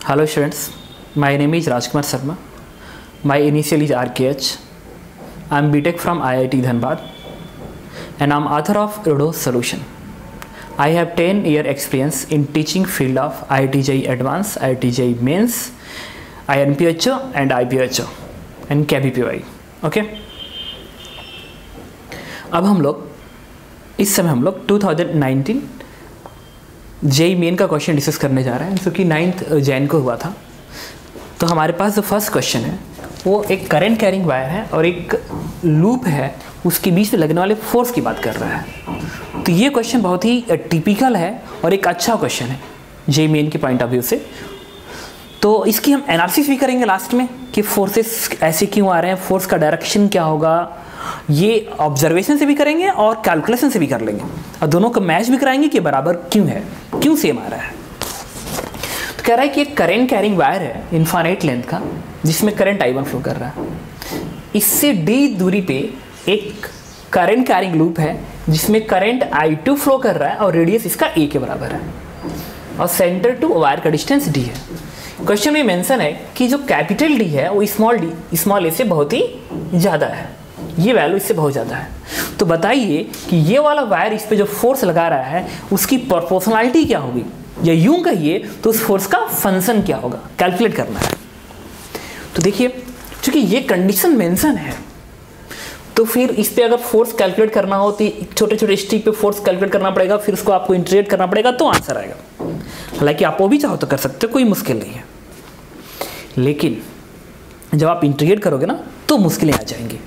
Hello students, my name is Rajkumar Sharma. My initial is RKH. I am BTech from IIT Dhanbad and I am author of Udo Solution. I have 10-year experience in teaching field of IIT JEE Advanced, IIT JEE Mains, INPHO and IPHO and KBPY. Okay? अब हम लोग इस समय 2019 JEE main का question discuss करने जा रहे हैं जो कि 9 जैन को हुआ था। तो हमारे पास जो फर्स्ट क्वेश्चन है वो एक करंट कैरिंग वायर है और एक लूप है, उसके बीच में लगने वाले फोर्स की बात कर रहा है। तो ये क्वेश्चन बहुत ही टिपिकल है और एक अच्छा क्वेश्चन है जेई मेन के पॉइंट ऑफ व्यू से। तो इसकी हम एनालिसिस भी करेंगे लास्ट में कि फोर्सेस ऐसे क्यों आ रहे हैं, फोर्स का डायरेक्शन क्या होगा, ये ऑब्जर्वेशन से भी करेंगे और कैलकुलेशन से भी कर लेंगे और दोनों को मैच भी कराएंगे कि बराबर क्यों है, क्यों सेम आ रहा है। तो कह रहा है कि एक करंट कैरिंग वायर है इनफाइनाइट लेंथ का जिसमें करंट I1 फ्लो कर रहा है। इससे d दूरी पे एक करंट कैरिंग लूप है जिसमें करंट I2 फ्लो कर रहा है और रेडियस इसका a के बराबर है और सेंटर टू वायर का डिस्टेंस d है। क्वेश्चन में मेंशन है कि जो कैपिटल D है वो स्मॉल a से बहुत ही ज़्यादा है, ये वैल्यू इससे बहुत ज़्यादा है। तो बताइए कि ये वाला वायर इस पे जो फोर्स लगा रहा है उसकी प्रोपोर्शनलिटी क्या होगी, या यूं कहिए तो उस फोर्स का फंक्शन क्या होगा, कैलकुलेट करना है। तो देखिए चूंकि ये कंडीशन मेंशन है तो फिर इस पे अगर फोर्स कैलकुलेट करना हो तो छोटे छोटे स्टेप पे फोर्स कैलकुलेट करना पड़ेगा, फिर उसको आपको इंटीग्रेट करना पड़ेगा तो आंसर आएगा। हालांकि आप वो भी चाहो तो कर सकते हो, कोई मुश्किल नहीं है, लेकिन जब आप इंटीग्रेट करोगे ना तो मुश्किलें आ जाएंगी।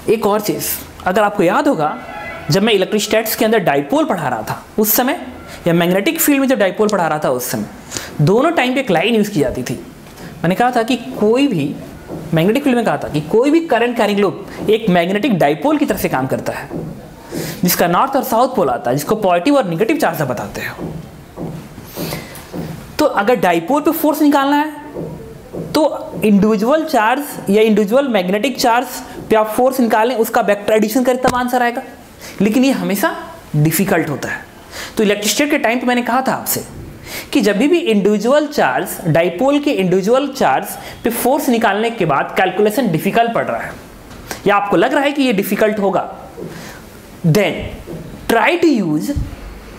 एक और चीज़, अगर आपको याद होगा जब मैं इलेक्ट्रोस्टैटिक्स के अंदर डाइपोल पढ़ा रहा था उस समय, या मैग्नेटिक फील्ड में जब डाइपोल पढ़ा रहा था उस समय, दोनों टाइम पे एक लाइन यूज़ की जाती थी। मैंने कहा था कि कोई भी मैग्नेटिक फील्ड में कहा था कि कोई भी करंट कैरिंग लूप एक मैग्नेटिक डाइपोल की तरह से काम करता है जिसका नॉर्थ और साउथ पोल आता है, जिसको पॉजिटिव और निगेटिव चार्ज बताते हैं। तो अगर डाइपोल पे फोर्स निकालना है तो इंडिविजुअल चार्ज या इंडिविजुअल मैग्नेटिक चार्ज पे आप फोर्स निकालें, उसका वेक्टर एडिशन करें तब आंसर आएगा, लेकिन ये हमेशा डिफिकल्ट होता है। तो इलेक्ट्रिसिटी के टाइम पे मैंने कहा था आपसे कि जब भी इंडिविजुअल चार्ज, डाइपोल के इंडिविजुअल चार्ज पे फोर्स निकालने के बाद कैलकुलेशन डिफिकल्ट पड़ रहा है या आपको लग रहा है कि ये डिफिकल्ट होगा, then try to use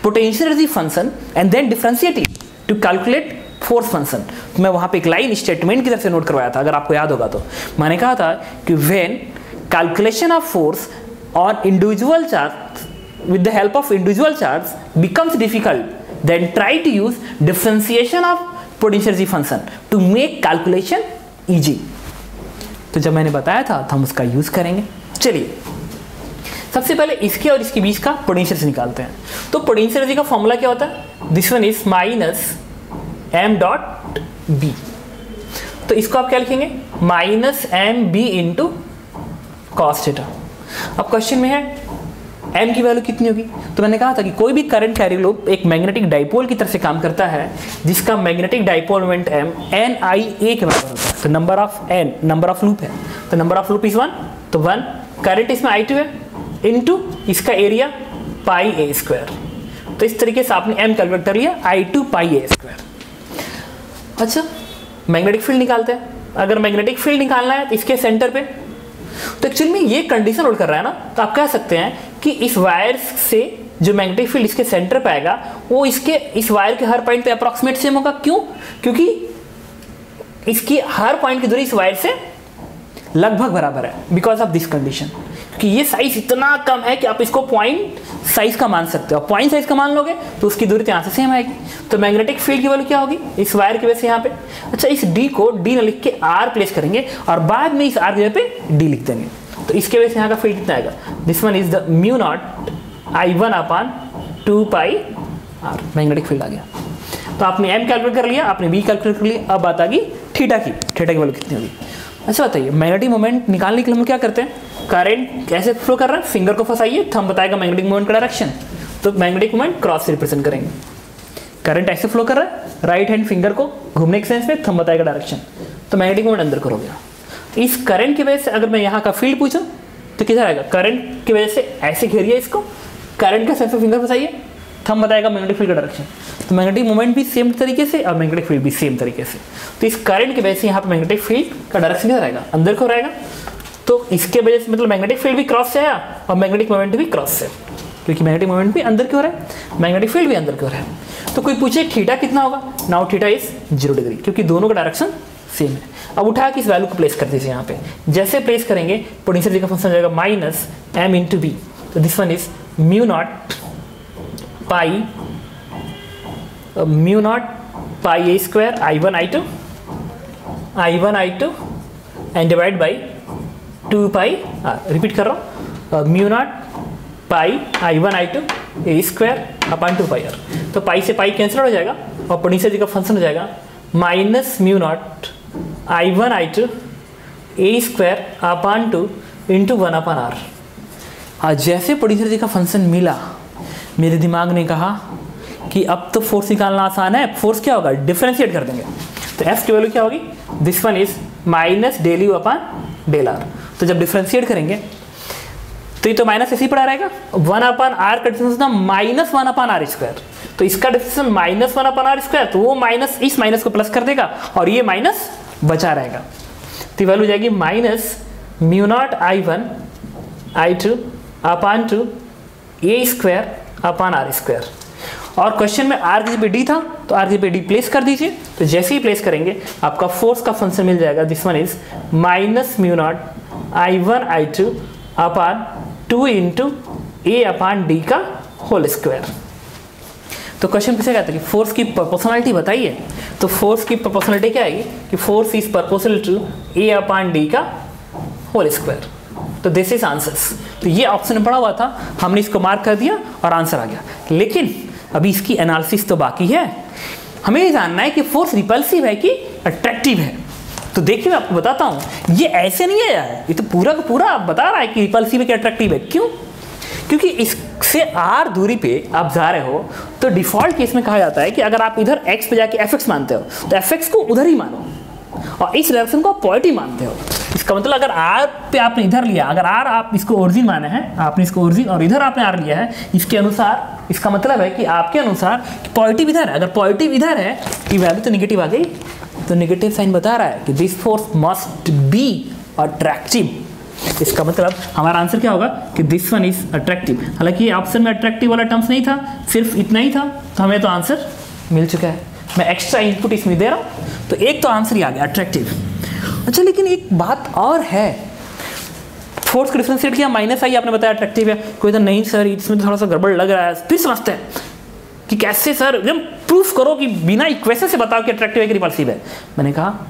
potential energy function and then differentiate it to calculate force function. मैं वहां पे एक लाइन स्टेटमेंट की तरफ से नोट करवाया था, अगर आपको याद होगा तो मैंने कहा था कि when calculation of force on individual charge with the help of individual charge becomes difficult, then try to use differentiation of potential energy function to make calculation easy. तो जब मैंने बताया था तो हम उसका यूज करेंगे। चलिए सबसे पहले इसके और इसके बीच का पोटेंशियल एनर्जी निकालते हैं। तो पोटेंशियल एनर्जी का फॉर्मूला क्या होता है, this one is minus m dot B. तो इसको आप क्या लिखेंगे, minus M B into cos theta. अब क्वेश्चन में है m की वैल्यू कितनी होगी, तो मैंने कहा था कि कोई भी करंट कैरिंग लूप एक मैग्नेटिक डाइपोल की तरह से काम करता है जिसका magnetic dipole moment m n i a के बराबर होता है। तो number of n number of loop है, तो नंबर ऑफ लूप इज 1, तो 1, करंट इसमें I2 है इंटू इसका एरिया पाई a स्क्वायर। तो इस तरीके से आपने m कैलकुलेट कर लिया, I2 पाई a स्क्वायर। अच्छा मैग्नेटिक फील्ड निकालते हैं। अगर मैग्नेटिक फील्ड निकालना है तो इसके सेंटर पे, तो एक्चुअली में ये कंडीशन होल्ड कर रहा है ना, तो आप कह सकते हैं कि इस वायर से जो मैग्नेटिक फील्ड इसके सेंटर पे आएगा वो इसके इस वायर के हर पॉइंट पे अप्रॉक्सीमेट सेम होगा। क्यों? क्योंकि इसकी हर पॉइंट की दूरी इस वायर से लगभग बराबर है, बिकॉज ऑफ दिस कंडीशन। कि ये साइज इतना कम है कि आप इसको पॉइंट साइज का मान सकते हो, पॉइंट साइज का मान लोगे तो उसकी दूरी यहाँ से सेम आएगी। तो मैग्नेटिक फील्ड की वैल्यू क्या होगी इस वायर की वजह से यहाँ पे। अच्छा इस डी को डी न लिख के आर प्लेस करेंगे और बाद में इस आर की जगह पे डी लिख देंगे, तो इसके वजह से यहाँ का फील्ड कितना आएगा, this one is the mu naught I1 upon 2 pi r. Magnetic field आ गया। तो आपने एम कैलकुलेट कर लिया, आपने बी कैलकुलेट कर लिया, अब बात आ गई थीटा की वैल्यू कितनी होगी। अच्छा बताइए मैग्नेटिक मोमेंट निकालने के लिए हम क्या करते हैं, करंट कैसे फ्लो कर रहा है, फिंगर को फंसाइए तो हम बताएगा मैग्नेटिक मोमेंट का डायरेक्शन। तो मैग्नेटिक मोमेंट क्रॉस से रिप्रेजेंट करेंगे। करंट ऐसे फ्लो कर रहा है, राइट हैंड फिंगर को घूमने के सेंस में थंब बताएगा डायरेक्शन, तो मैग्नेटिक मोमेंट अंदर करोगे। इस करंट की वजह से अगर मैं यहाँ का फील्ड पूछूं तो किधर आएगा, करंट की वजह से ऐसे घेरिए इसको, करंट का सेंस में फिंगर फंसाइए थंब बताएगा मैग्नेटिक फील्ड का डायरेक्शन। तो मैग्नेटिक मोमेंट भी सेम तरीके से और मैग्नेटिक फील्ड भी सेम तरीके से। तो इस करंट की वजह से यहाँ पे मैग्नेटिक फील्ड का डायरेक्शन किधर रहेगा, अंदर को रहेगा। तो इसके वजह से मतलब मैग्नेटिक फील्ड भी क्रॉस से आया और मैग्नेटिक मोमेंट भी क्रॉस से, क्योंकि मैग्नेटिक मोमेंट भी अंदर की ओर है, मैग्नेटिक फील्ड भी अंदर की ओर है। तो कोई पूछे थीटा कितना होगा, नाउ थीटा इज 0 डिग्री, क्योंकि दोनों का डायरेक्शन सेम है। अब उठा के इस वैल्यू को प्लेस कर दीजिए यहाँ पे। जैसे प्लेस करेंगे पोटेंशियल का फंक्शन हो जाएगा माइनस m इंटू बी। तो this one is mu naught pi A square I1 I2 and divide by 2 pi r। Repeat कर रहा हूँ, mu naught pi I1 I2 a square upon 2 pi r। तो पाई से pi cancel हो जाएगा और potential का फंक्शन हो जाएगा minus mu naught I1 I2 a square upon 2 into 1 upon r। आज जैसे पोटेंशियल का फंक्शन मिला, मेरे दिमाग ने कहा कि अब तो फोर्स निकालना आसान है। फोर्स क्या होगा, डिफरेंशिएट कर देंगे। तो एफ की वैल्यू क्या होगी, this one is minus del U upon del R. तो जब डिफरेंशिएट करेंगे तो ये तो माइनस ऐसे ही पड़ा रहेगा, 1 अपॉन आर का डिफरेंस था माइनस 1 अपॉन आर स्क्वायर। तो इसका difference minus 1 upon R square, तो वो माइनस इस माइनस को प्लस कर देगा और ये माइनस बचा रहेगा। तो वैल्यू जाएगी minus mu naught I1 I2 upon 2 A square upon R square. और क्वेश्चन में आर की जगह डी था तो आर की जगह डी प्लेस कर दीजिए। तो जैसे ही प्लेस करेंगे आपका फोर्स का फंक्शन मिल जाएगा, this one is minus mu naught I1 I2 upon 2 into A upon D का होल स्क्वायर। तो क्वेश्चन पूछा गया था कि फोर्स की प्रोपोर्शनलिटी बताइए। तो फोर्स की प्रोपोर्शनलिटी क्या आएगी कि force is proportional to A upon D का होल स्क्वायर। तो दिस इज आंसर्स। तो ये ऑप्शन में पड़ा हुआ था, हमने इसको मार्क कर दिया और आंसर आ गया। लेकिन अभी इसकी एनालिसिस तो बाकी है। हमें ये जानना है कि फोर्स रिपल्सिव है कि अट्रैक्टिव है। तो देखिए मैं आपको बताता हूँ, ये ऐसे नहीं है यार, ये तो पूरा का पूरा बता रहा है कि रिपल्सिव है कि अट्रैक्टिव है। क्यों? क्योंकि इससे r दूरी पे आप जा रहे हो तो डिफॉल्ट केस में कहा जाता है कि अगर आप इधर x पे जाके fx मानते हो तो fx को उधर ही मानो और इस डायरेक्शन को आप पॉजिटिव मानते हो। इसका मतलब अगर r पे आपने इधर लिया, अगर r आप इसको ओरिजिन माने हैं, आपने इसको ओरिजिन और इधर आपने r लिया है, इसके अनुसार इसका मतलब है कि आपके अनुसार पॉजिटिव इधर है। अगर पॉजिटिव इधर है कि वैल्यू तो निगेटिव आ गई, तो निगेटिव साइन बता रहा है कि this force must be attractive. इसका मतलब हमारा आंसर क्या होगा कि दिस वन इज अट्रैक्टिव। हालांकि ये ऑप्शन में अट्रैक्टिव वाला टर्म्स नहीं था, सिर्फ इतना ही था, तो हमें तो आंसर मिल चुका है। मैं एक्स्ट्रा इनपुट इसमें दे रहा हूँ, तो एक तो आंसर ही आ गया अट्रैक्टिव। अच्छा, लेकिन एक बात और है, फोर्स को डिफरेंशिएट किया माइनस आई, आपने बताया अट्रैक्टिव है। कोई तो नहीं सर इसमें तो थोड़ा सा गड़बड़ लग रहा है, फिर समझते हैं कि कैसे सर, एकदम प्रूफ करो कि बिना इक्वेशन से बताओ कि अट्रैक्टिव है कि रिपल्सिव है। मैंने कहा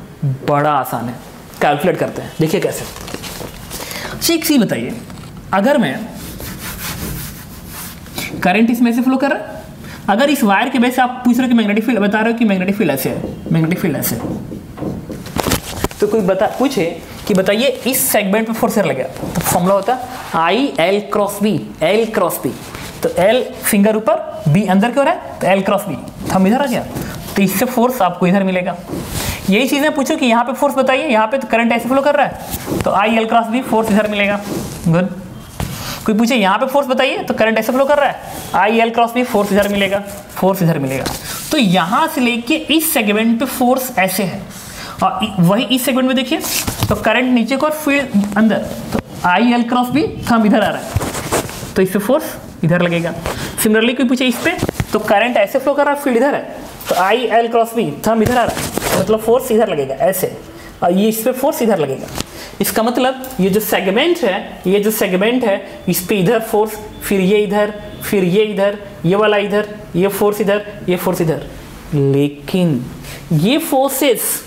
बड़ा आसान है, कैलकुलेट करते हैं, देखिए कैसे। एक चीज बताइए, अगर मैं करंट इसमें से फ्लो कर रहा है, अगर इस वायर के बेस से आप पूछ रहे हो कि मैग्नेटिक फील्ड, बता रहे हो कि मैग्नेटिक फील्ड ऐसे है, मैग्नेटिक फील्ड ऐसे है, तो कोई पूछे कि बताइए इस सेगमेंट पे फोर्स लगेगा, तो फॉर्मूला होता है I L cross B, L cross B. तो एल फिंगर ऊपर, बी अंदर क्यों है, तो एल क्रॉस बी, हम इधर आ गया, तो इससे फोर्स आपको इधर मिलेगा। यही चीज़ें पूछो कि यहाँ पे फोर्स बताइए, यहाँ पे तो करंट ऐसे फ्लो कर रहा है, तो I L cross B, force इधर मिलेगा। गुड। कोई पूछे यहाँ पे फोर्स बताइए, तो करंट ऐसे फ्लो कर रहा है, I L cross B, force इधर मिलेगा, फोर्स इधर मिलेगा। तो यहाँ से लेके इस सेगमेंट पे फोर्स ऐसे है, और वही इस सेगमेंट में देखिए तो करंट नीचे को और फील्ड अंदर, तो I L cross B thumb इधर आ रहा है, तो इस पे फोर्स इधर लगेगा। सिमिलरली कोई पूछे इस पे, तो करंट ऐसे फ्लो कर रहा है, फील्ड इधर है, तो I L cross B thumb इधर आ रहा है, मतलब फोर्स इधर लगेगा ऐसे, और ये इस पे फोर्स इधर लगेगा। इसका मतलब ये जो सेगमेंट है, ये जो सेगमेंट है, इस पे इधर फोर्स, फिर ये इधर, फिर ये इधर, ये वाला इधर, ये फोर्स इधर, ये फोर्स इधर। लेकिन ये फोर्सेस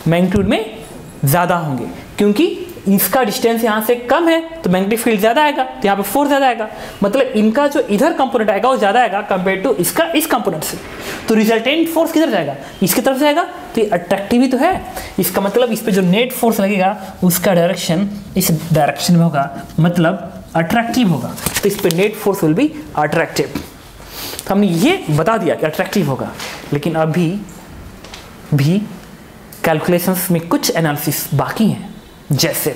मैग्नीट्यूड में ज़्यादा होंगे, क्योंकि इसका डिस्टेंस यहाँ से कम है तो मैग्नेटिक फील्ड ज़्यादा आएगा, तो यहाँ पे फोर्स ज़्यादा आएगा, मतलब इनका जो इधर कंपोनेंट आएगा वो ज़्यादा आएगा कंपेयर टू इसका इस कंपोनेंट से। तो रिजल्टेंट फोर्स किधर जाएगा, इसकी तरफ जाएगा, तो ये अट्रैक्टिव ही तो है। इसका मतलब इस पर जो नेट फोर्स लगेगा उसका डायरेक्शन इस डायरेक्शन में होगा, मतलब अट्रैक्टिव होगा, तो इस पर net force will be attractive. तो हमने ये बता दिया कि अट्रैक्टिव होगा, लेकिन अभी भी कैलकुलेशंस में कुछ एनालिसिस बाकी हैं। जैसे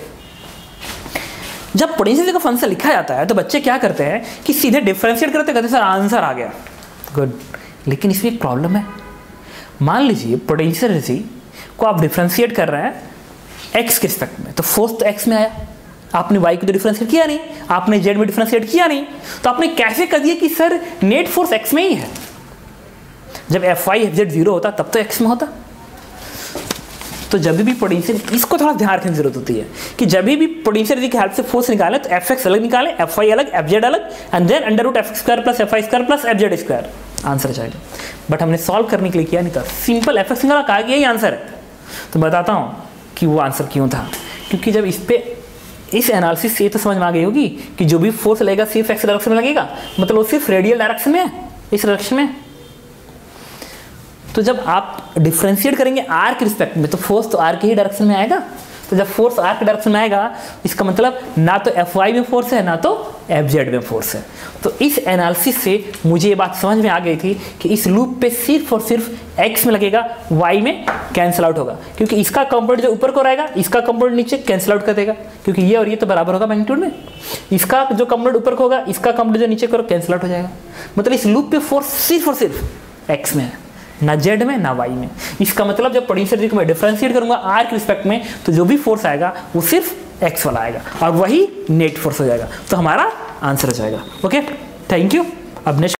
जब पोटेंशियल का फंक्शन लिखा जाता है तो बच्चे क्या करते हैं कि सीधे डिफरेंशिएट करते कहते सर आंसर आ गया, गुड। लेकिन इसमें एक प्रॉब्लम है। मान लीजिए पोटेंशियल एनर्जी को आप डिफरेंशिएट कर रहे हैं एक्स के रिस्पेक्ट में, तो फोर्स तो एक्स में आया, आपने वाई को तो डिफरेंशिएट किया नहीं, आपने जेड में डिफरेंशिएट किया नहीं, तो आपने कैसे कर दिया कि सर नेट फोर्स एक्स में ही है। जब F Y F Z zero होता तब तो एक्स में होता। तो जब भी पोटेंशियल, इसको थोड़ा ध्यान रखने की जरूरत होती है कि जब भी पोटेंशियल की हेल्प से फोर्स निकाले तो एफ एक्स अलग निकाले, एफ वाई अलग, एफ जेड अलग, and then under root F square plus F I square plus F Z square, answer जाएगा। बट हमने सॉल्व करने के लिए किया नहीं था, सिंपल एफ एक्स निकाला, कहा कि यही आंसर है। तो बताता हूँ कि वो आंसर क्यों था। क्योंकि जब इस एनालिसिस से ये तो समझ में आ गई होगी कि जो भी फोर्स लगेगा सिर्फ एक्स डायरेक्शन में लगेगा, मतलब वो सिर्फ रेडियल डायरेक्शन में है, इस डायरेक्शन में। तो जब आप डिफरेंशिएट करेंगे आर के रिस्पेक्ट में तो फोर्स तो आर के ही डायरेक्शन में आएगा। तो जब फोर्स आर के डायरेक्शन में आएगा इसका मतलब ना तो एफ वाई में फोर्स है ना तो एफ जेड में फोर्स है। तो इस एनालिसिस से मुझे ये बात समझ में आ गई थी कि इस लूप पे सिर्फ और सिर्फ एक्स में लगेगा, वाई में कैंसिल आउट होगा, क्योंकि इसका कंपोनेंट जो ऊपर को रहेगा इसका कंपोनेंट नीचे कैंसिल आउट कर देगा, क्योंकि ये और ये तो बराबर होगा मैग्नीट्यूड में। इसका जो कंपोनेंट ऊपर को होगा इसका कंपोनेंट जो नीचे को कैंसिल आउट हो जाएगा। मतलब इस लूप पे फोर्स सिर्फ और सिर्फ एक्स में है, ना जेड में ना वाई में। इसका मतलब जब पोटेंशियल को मैं डिफरेंशिएट करूंगा आर के रिस्पेक्ट में तो जो भी फोर्स आएगा वो सिर्फ एक्स वाला आएगा और वही नेट फोर्स हो जाएगा। तो हमारा आंसर हो जाएगा। Okay, thank you. अब नेक्स्ट